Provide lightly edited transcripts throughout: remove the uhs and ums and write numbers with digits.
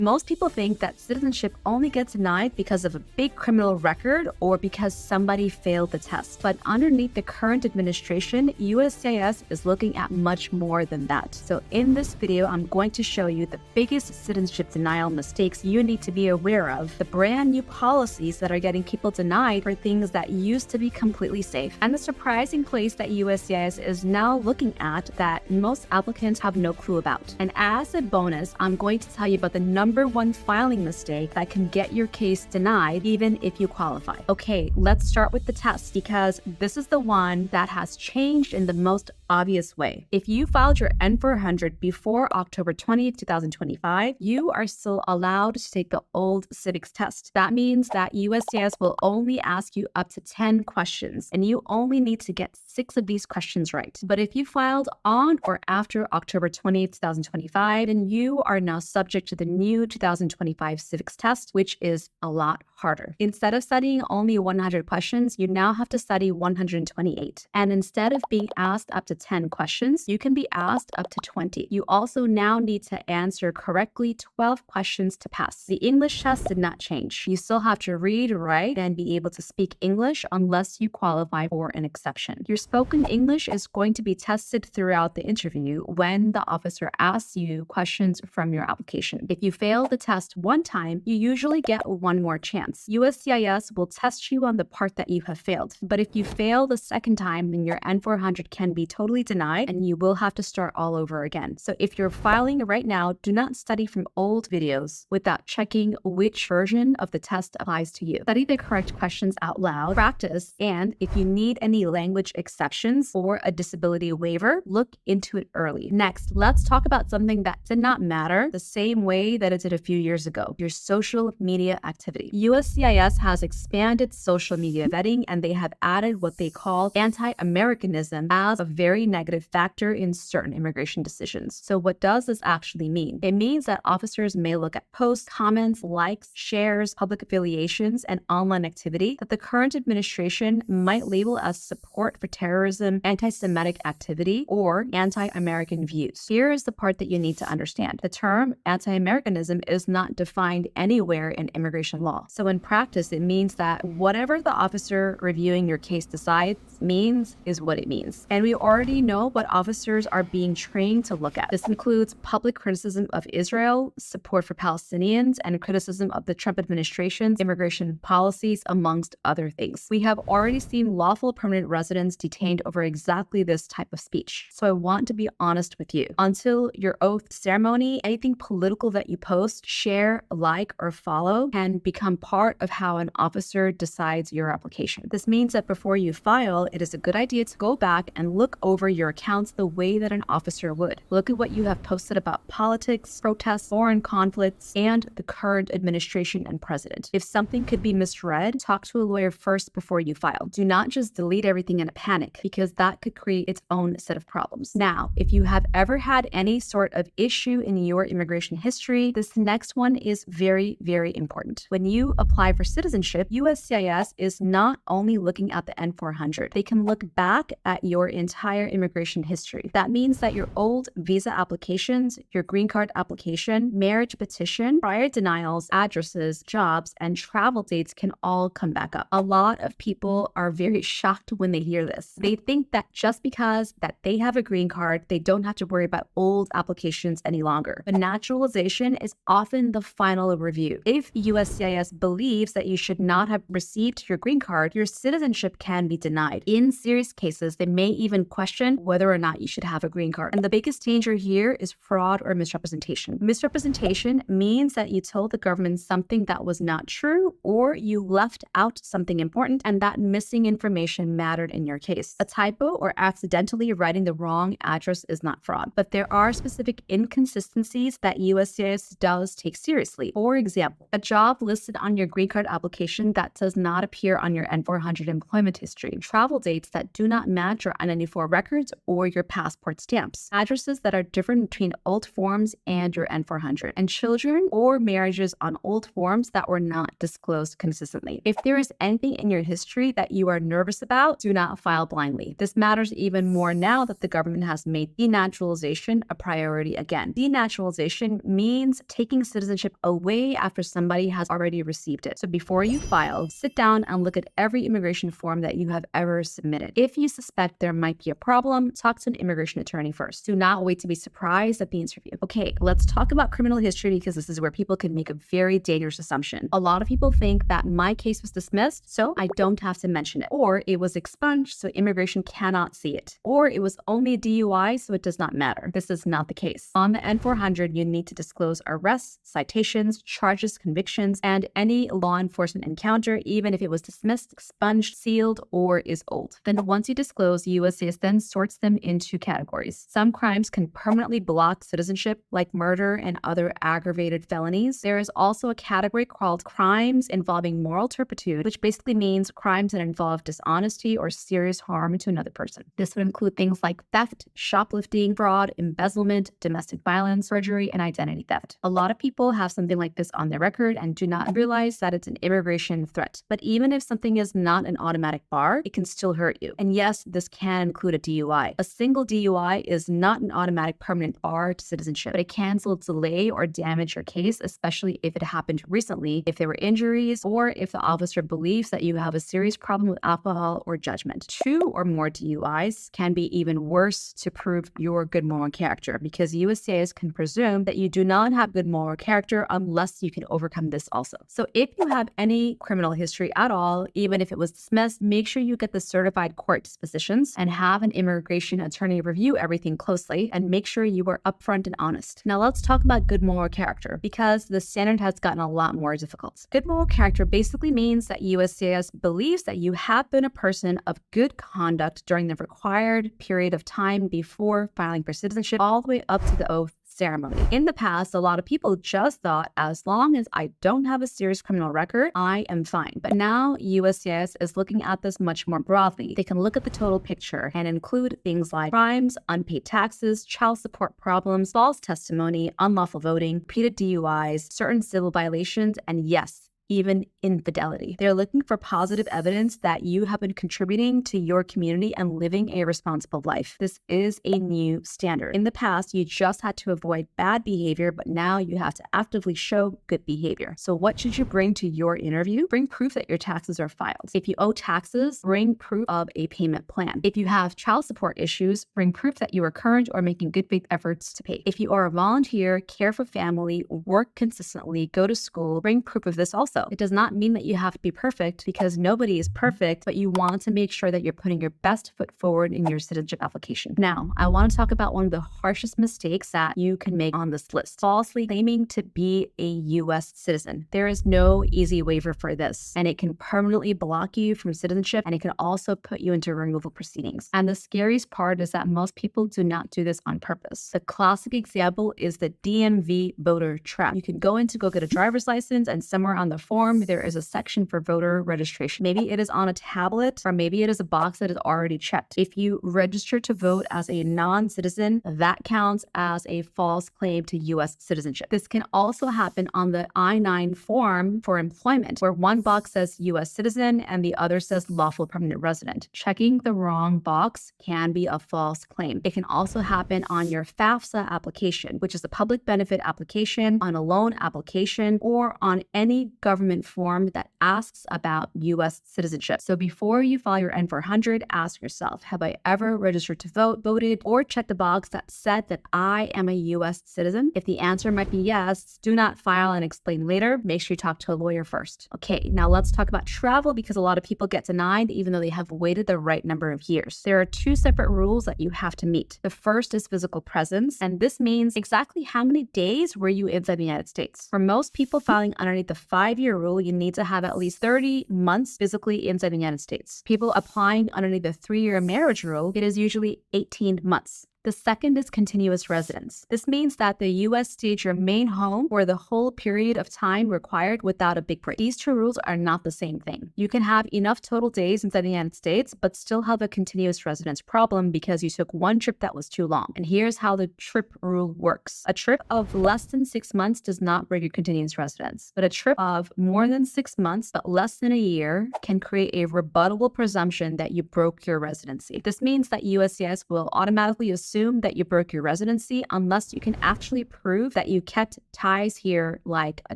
Most people think that citizenship only gets denied because of a big criminal record or because somebody failed the test. But underneath the current administration, USCIS is looking at much more than that. So in this video, I'm going to show you the biggest citizenship denial mistakes you need to be aware of, the brand new policies that are getting people denied for things that used to be completely safe, and the surprising place that USCIS is now looking at that most applicants have no clue about. And as a bonus, I'm going to tell you about the number one filing mistake that can get your case denied even if you qualify. Okay, let's start with the test because this is the one that has changed in the most obvious way. If you filed your N400 before October 20th, 2025, you are still allowed to take the old civics test. That means that USCIS will only ask you up to 10 questions, and you only need to get 6 of these questions right. But if you filed on or after October 20th, 2025, then you are now subject to the new 2025 civics test, which is a lot harder. Instead of studying only 100 questions, you now have to study 128. And instead of being asked up to 10 questions, you can be asked up to 20. You also now need to answer correctly 12 questions to pass. The English test did not change. You still have to read, write, and be able to speak English unless you qualify for an exception. Your spoken English is going to be tested throughout the interview when the officer asks you questions from your application. If you fail the test one time, you usually get one more chance. USCIS will test you on the part that you have failed. But if you fail the second time, then your N400 can be totally denied and you will have to start all over again. So if you're filing right now, do not study from old videos without checking which version of the test applies to you. Study the correct questions out loud, practice, and if you need any language exceptions or a disability waiver, look into it early. Next, let's talk about something that did not matter the same way that it did a few years ago, your social media activity. USCIS has expanded social media vetting and they have added what they call anti-Americanism as a very negative factor in certain immigration decisions. So what does this actually mean? It means that officers may look at posts, comments, likes, shares, public affiliations, and online activity that the current administration might label as support for terrorism, anti-Semitic activity, or anti-American views. Here is the part that you need to understand. The term anti-Americanism is not defined anywhere in immigration law. So in practice, it means that whatever the officer reviewing your case decides means is what it means. And we already know what officers are being trained to look at. This includes public criticism of Israel, support for Palestinians, and criticism of the Trump administration's immigration policies, amongst other things. We have already seen lawful permanent residents detained over exactly this type of speech. So I want to be honest with you. Until your oath ceremony, anything political that you post, share, like, or follow can become part of how an officer decides your application. This means that before you file, it is a good idea to go back and look over your accounts the way that an officer would. Look at what you have posted about politics, protests, foreign conflicts, and the current administration and president. If something could be misread, talk to a lawyer first before you file. Do not just delete everything in a panic because that could create its own set of problems. Now, if you have ever had any sort of issue in your immigration history, this next one is very, very important. When you apply for citizenship, USCIS is not only looking at the N400. They can look back at your entire immigration history. That means that your old visa applications, your green card application, marriage petition, prior denials, addresses, jobs, and travel dates can all come back up. A lot of people are very shocked when they hear this. They think that just because that they have a green card, they don't have to worry about old applications any longer. But naturalization is often the final review. If USCIS believes that you should not have received your green card, your citizenship can be denied. In serious cases, they may even question whether or not you should have a green card. And the biggest danger here is fraud or misrepresentation. Misrepresentation means that you told the government something that was not true, or you left out something important and that missing information mattered in your case. A typo or accidentally writing the wrong address is not fraud, but there are specific inconsistencies that USCIS does take seriously. For example, a job listed on your your green card application that does not appear on your N-400 employment history, travel dates that do not match your I-94 records or your passport stamps, addresses that are different between old forms and your N-400, and children or marriages on old forms that were not disclosed consistently. If there is anything in your history that you are nervous about, do not file blindly. This matters even more now that the government has made denaturalization a priority again. Denaturalization means taking citizenship away after somebody has already received it. So before you file, sit down and look at every immigration form that you have ever submitted. If you suspect there might be a problem, talk to an immigration attorney first. Do not wait to be surprised at the interview. Okay, let's talk about criminal history because this is where people can make a very dangerous assumption. A lot of people think that my case was dismissed, so I don't have to mention it. Or it was expunged, so immigration cannot see it. Or it was only a DUI, so it does not matter. This is not the case. On the N-400, you need to disclose arrests, citations, charges, convictions, and any law enforcement encounter, even if it was dismissed, expunged, sealed, or is old. Then once you disclose, USCIS then sorts them into categories. Some crimes can permanently block citizenship, like murder and other aggravated felonies. There is also a category called crimes involving moral turpitude, which basically means crimes that involve dishonesty or serious harm to another person. This would include things like theft, shoplifting, fraud, embezzlement, domestic violence, perjury, and identity theft. A lot of people have something like this on their record and do not realize that it's an immigration threat. But even if something is not an automatic bar, it can still hurt you. And yes, this can include a DUI. A single DUI is not an automatic permanent bar to citizenship, but it can still delay or damage your case, especially if it happened recently, if there were injuries, or if the officer believes that you have a serious problem with alcohol or judgment. 2 or more DUIs can be even worse to prove your good moral character because USCIS can presume that you do not have good moral character unless you can overcome this also. So if you have any criminal history at all, even if it was dismissed, make sure you get the certified court dispositions and have an immigration attorney review everything closely and make sure you are upfront and honest. Now let's talk about good moral character because the standard has gotten a lot more difficult. Good moral character basically means that USCIS believes that you have been a person of good conduct during the required period of time before filing for citizenship all the way up to the oath ceremony. In the past, a lot of people just thought, as long as I don't have a serious criminal record, I am fine. But now USCIS is looking at this much more broadly. They can look at the total picture and include things like crimes, unpaid taxes, child support problems, false testimony, unlawful voting, repeated DUIs, certain civil violations, and yes, even infidelity. They're looking for positive evidence that you have been contributing to your community and living a responsible life. This is a new standard. In the past, you just had to avoid bad behavior, but now you have to actively show good behavior. So what should you bring to your interview? Bring proof that your taxes are filed. If you owe taxes, bring proof of a payment plan. If you have child support issues, bring proof that you are current or making good faith efforts to pay. If you are a volunteer, care for family, work consistently, go to school, bring proof of this also. It does not mean that you have to be perfect because nobody is perfect, but you want to make sure that you're putting your best foot forward in your citizenship application. Now, I want to talk about one of the harshest mistakes that you can make on this list: falsely claiming to be a U.S. citizen. There is no easy waiver for this, and it can permanently block you from citizenship, and it can also put you into removal proceedings. And the scariest part is that most people do not do this on purpose. The classic example is the DMV voter trap. You can go get a driver's license, and somewhere on the form, there is a section for voter registration. Maybe it is on a tablet, or maybe it is a box that is already checked. If you register to vote as a non-citizen, that counts as a false claim to U.S. citizenship. This can also happen on the I-9 form for employment, where one box says U.S. citizen and the other says lawful permanent resident. Checking the wrong box can be a false claim. It can also happen on your FAFSA application, which is a public benefit application, on a loan application, or on any government form that asks about U.S. citizenship. So before you file your N-400, ask yourself, have I ever registered to vote, voted, or checked the box that said that I am a U.S. citizen? If the answer might be yes, do not file and explain later. Make sure you talk to a lawyer first. Okay, now let's talk about travel because a lot of people get denied even though they have waited the right number of years. There are 2 separate rules that you have to meet. The first is physical presence, and this means exactly how many days were you inside the United States. For most people filing underneath the 5-year rule, you need to have at least 30 months physically inside the United States. People applying underneath the 3-year marriage rule, it is usually 18 months. The second is continuous residence. This means that the U.S. stays your main home for the whole period of time required without a big break. These two rules are not the same thing. You can have enough total days inside the United States, but still have a continuous residence problem because you took one trip that was too long. And here's how the trip rule works. A trip of less than 6 months does not break your continuous residence, but a trip of more than 6 months but less than a year can create a rebuttable presumption that you broke your residency. This means that USCIS will automatically assume that you broke your residency unless you can actually prove that you kept ties here like a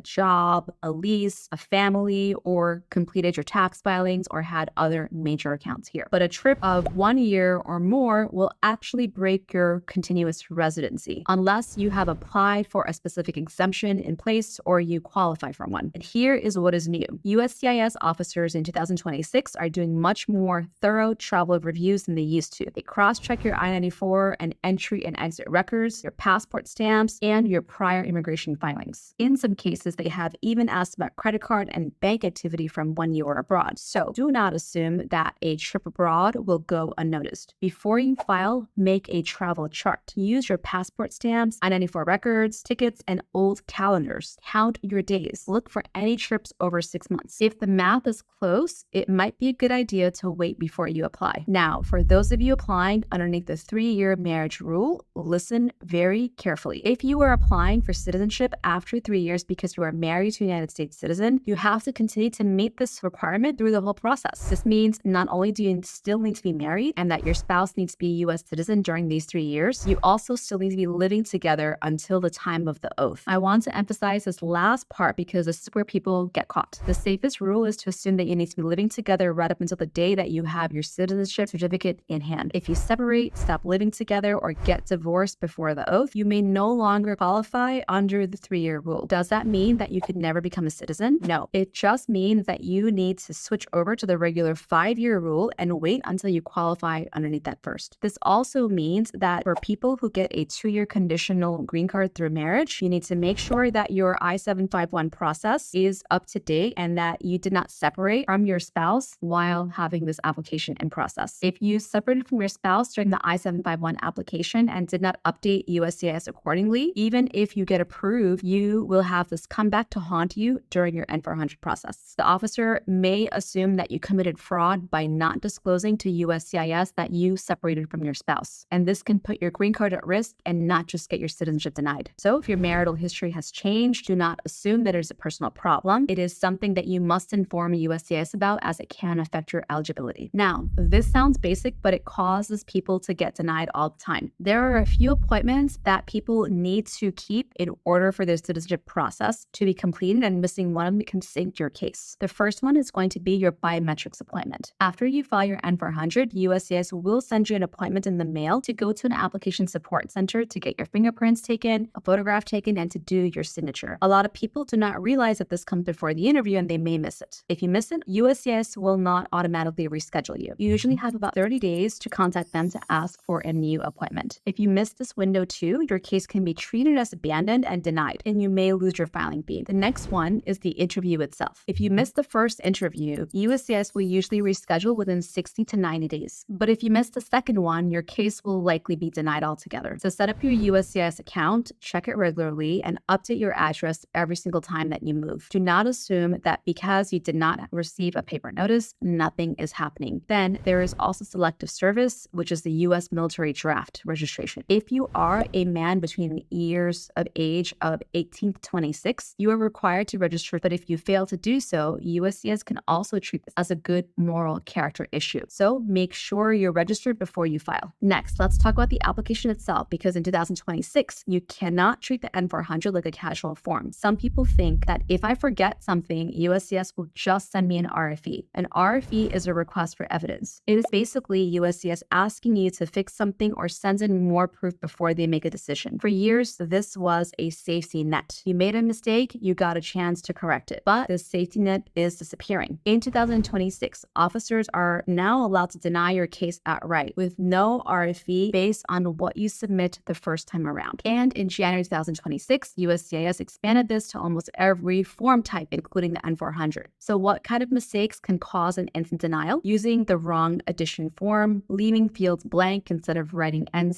job, a lease, a family, or completed your tax filings or had other major accounts here. But a trip of 1 year or more will actually break your continuous residency unless you have applied for a specific exemption in place or you qualify for one. And here is what is new. USCIS officers in 2026 are doing much more thorough travel reviews than they used to. They cross-check your I-94 and entry and exit records, your passport stamps, and your prior immigration filings. In some cases, they have even asked about credit card and bank activity from when you were abroad. So do not assume that a trip abroad will go unnoticed. Before you file, make a travel chart. Use your passport stamps, I-94 records, tickets, and old calendars. Count your days. Look for any trips over 6 months. If the math is close, it might be a good idea to wait before you apply. Now, for those of you applying underneath the 3-year marriage rule, listen very carefully. If you are applying for citizenship after 3 years because you are married to a United States citizen, you have to continue to meet this requirement through the whole process. This means not only do you still need to be married and that your spouse needs to be a U.S. citizen during these 3 years, you also still need to be living together until the time of the oath. I want to emphasize this last part because this is where people get caught. The safest rule is to assume that you need to be living together right up until the day that you have your citizenship certificate in hand. If you separate, stop living together, or get divorced before the oath, you may no longer qualify under the 3-year rule. Does that mean that you could never become a citizen? No. It just means that you need to switch over to the regular 5-year rule and wait until you qualify underneath that first. This also means that for people who get a 2-year conditional green card through marriage, you need to make sure that your I-751 process is up to date and that you did not separate from your spouse while having this application in process. If you separated from your spouse during the I-751 application and did not update USCIS accordingly, even if you get approved, you will have this come back to haunt you during your N-400 process. The officer may assume that you committed fraud by not disclosing to USCIS that you separated from your spouse. And this can put your green card at risk and not just get your citizenship denied. So if your marital history has changed, do not assume that it is a personal problem. It is something that you must inform USCIS about as it can affect your eligibility. Now, this sounds basic, but it causes people to get denied all the time. There are a few appointments that people need to keep in order for their citizenship process to be completed, and missing one of them can sink your case. The first one is going to be your biometrics appointment. After you file your N-400, USCIS will send you an appointment in the mail to go to an application support center to get your fingerprints taken, a photograph taken, and to do your signature. A lot of people do not realize that this comes before the interview and they may miss it. If you miss it, USCIS will not automatically reschedule you. You usually have about 30 days to contact them to ask for a new appointment. If you miss this window too, your case can be treated as abandoned and denied, and you may lose your filing fee. The next one is the interview itself. If you miss the first interview, USCIS will usually reschedule within 60 to 90 days. But if you miss the second one, your case will likely be denied altogether. So set up your USCIS account, check it regularly, and update your address every single time that you move. Do not assume that because you did not receive a paper notice, nothing is happening. Then there is also selective service, which is the U.S. military draft registration. If you are a man between the years of age of 18 to 26, you are required to register. But if you fail to do so, USCIS can also treat this as a good moral character issue. So make sure you're registered before you file. Next, let's talk about the application itself, because in 2026, you cannot treat the N-400 like a casual form. Some people think that if I forget something, USCIS will just send me an RFE. An RFE is a request for evidence. It is basically USCIS asking you to fix something or send in more proof before they make a decision. For years, this was a safety net. You made a mistake, you got a chance to correct it. But the safety net is disappearing. In 2026, officers are now allowed to deny your case outright with no RFE based on what you submit the first time around. And in January 2026, USCIS expanded this to almost every form type, including the N-400. So what kind of mistakes can cause an instant denial? Using the wrong addition form, leaving fields blank instead of writing beginning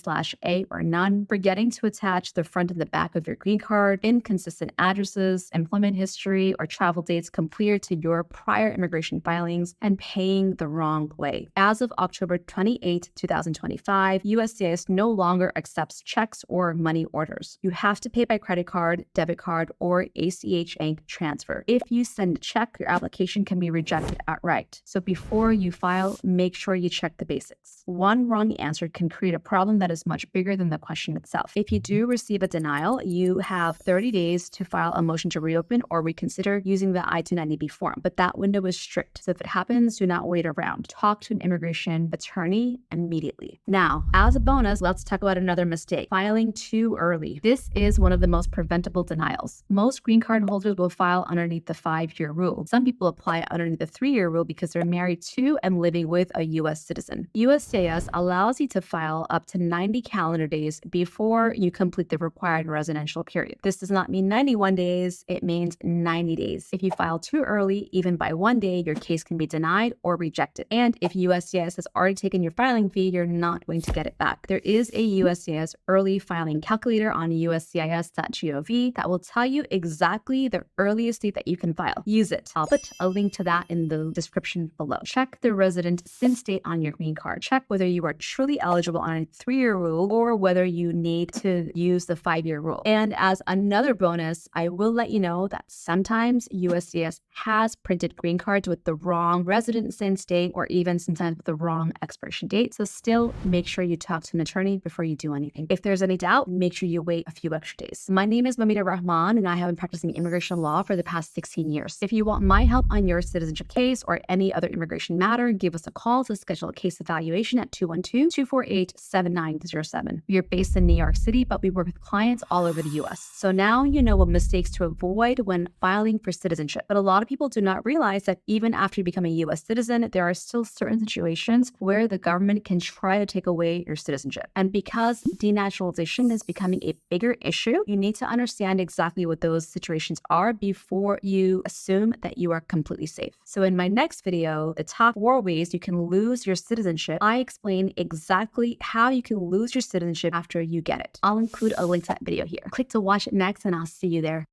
N/A or none, forgetting to attach the front and the back of your green card, inconsistent addresses, employment history, or travel dates compared to your prior immigration filings, and paying the wrong way. As of October 28, 2025, USCIS no longer accepts checks or money orders. You have to pay by credit card, debit card, or ACH bank transfer. If you send a check, your application can be rejected outright. So before you file, make sure you check the basics. One wrong answer can create a problem that is much bigger than the question itself. If you do receive a denial, you have 30 days to file a motion to reopen or reconsider using the I-290B form, but that window is strict. So if it happens, do not wait around. Talk to an immigration attorney immediately. Now, as a bonus, let's talk about another mistake: filing too early. This is one of the most preventable denials. Most green card holders will file underneath the 5-year rule. Some people apply underneath the 3-year rule because they're married to and living with a U.S. citizen. USCIS allows you to file up to 90 calendar days before you complete the required residential period. This does not mean 91 days, it means 90 days. If you file too early, even by 1 day, your case can be denied or rejected. And if USCIS has already taken your filing fee, you're not going to get it back. There is a USCIS early filing calculator on uscis.gov that will tell you exactly the earliest date that you can file. Use it. I'll put a link to that in the description below. Check the resident since date on your green card. Check whether you are truly eligible on a 3-year rule or whether you need to use the 5-year rule. And as another bonus, I will let you know that sometimes USCIS has printed green cards with the wrong resident since date or even sometimes with the wrong expiration date. So still make sure you talk to an attorney before you do anything. If there's any doubt, make sure you wait a few extra days. My name is Mamita Rahman, and I have been practicing immigration law for the past 16 years. If you want my help on your citizenship case or any other immigration matter, give us a call to schedule a case evaluation at 212-248-7907. We are based in New York City, but we work with clients all over the US. So now you know what mistakes to avoid when filing for citizenship. But a lot of people do not realize that even after you become a US citizen, there are still certain situations where the government can try to take away your citizenship. And because denaturalization is becoming a bigger issue, you need to understand exactly what those situations are before you assume that you are completely safe. So in my next video, the top 4 ways you can lose your citizenship, I explain exactly how you can lose your citizenship after you get it. I'll include a link to that video here. Click to watch it next, and I'll see you there.